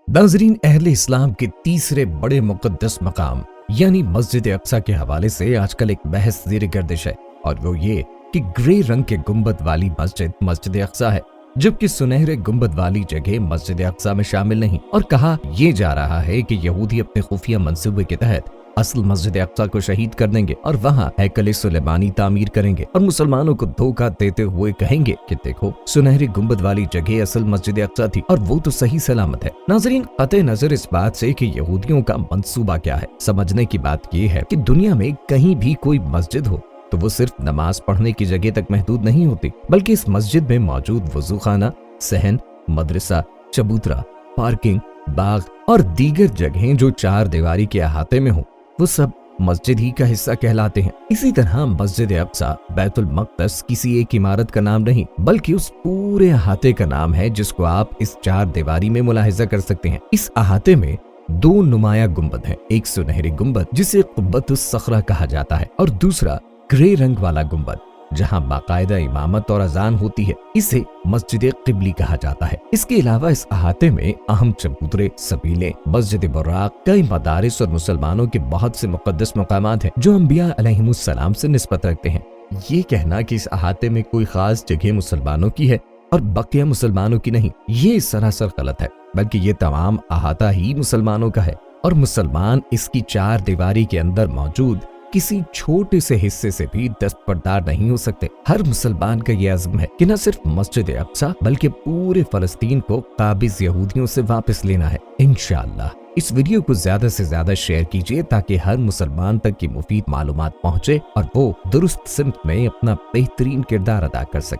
नाज़रीन, अहले इस्लाम के तीसरे बड़े मुक़द्दस मकाम यानी मस्जिद अक्सा के हवाले से आजकल एक बहस ज़ेर गर्दिश है, और वो ये कि ग्रे रंग के गुंबद वाली मस्जिद मस्जिद अक्सा है, जबकि सुनहरे गुंबद वाली जगह मस्जिद अक्सा में शामिल नहीं। और कहा यह जा रहा है कि यहूदी अपने खुफिया मंसूबे के तहत असल मस्जिद अक्सा को शहीद कर देंगे और वहाँ हैकल सुलेमानी तामीर करेंगे, और मुसलमानों को धोखा देते हुए कहेंगे कि देखो, सुनहरी गुंबद वाली जगह असल मस्जिद अक्सा थी और वो तो सही सलामत है। नाज़रीन, कतई नजर इस बात से कि यहूदियों का मंसूबा क्या है, समझने की बात ये है कि दुनिया में कहीं भी कोई मस्जिद हो तो वो सिर्फ नमाज पढ़ने की जगह तक महदूद नहीं होती, बल्कि इस मस्जिद में मौजूद वजू खाना, सहन, मदरसा, चबूतरा, पार्किंग, बाग और दीगर जगहें जो चार दीवारी के अहाते में हो, वो सब मस्जिद ही का हिस्सा कहलाते हैं। इसी तरह मस्जिद अक्सा बैतुल मक़दस किसी एक इमारत का नाम नहीं, बल्कि उस पूरे अहाते का नाम है जिसको आप इस चार दीवारी में मुलाहिजा कर सकते हैं। इस अहाते में दो नुमाया गुंबद हैं, एक सुनहरी गुंबद जिसे कुब्बतुस सखरा कहा जाता है और दूसरा ग्रे रंग वाला गुंबद जहां बाकायदा इमामत और अजान होती है, इसे मस्जिद क़िबली कहा जाता है। इसके अलावा इस अहाते में अहम चबूतरे, सबीलें, मस्जिद बुर्राक, कई मदारिस और मुसलमानों के बहुत से मुक़द्दस मकामात हैं जो अंबिया अलैहिमुस्सलाम से निस्बत रखते हैं। ये कहना कि इस अहाते में कोई खास जगह मुसलमानों की है और बकिया मुसलमानों की नहीं, ये सरासर गलत है, बल्कि ये तमाम अहाता ही मुसलमानों का है और मुसलमान इसकी चार दीवारी के अंदर मौजूद किसी छोटे से हिस्से से भी दस्तबरदार नहीं हो सकते। हर मुसलमान का ये अज़्म है कि न सिर्फ मस्जिद अक्सा बल्कि पूरे फलस्तीन को काबिज यहूदियों से वापस लेना है। इंशाअल्लाह इस वीडियो को ज्यादा से ज्यादा शेयर कीजिए ताकि हर मुसलमान तक की मुफीद मालूमात पहुंचे और वो दुरुस्त सिमत में अपना बेहतरीन किरदार अदा कर सके।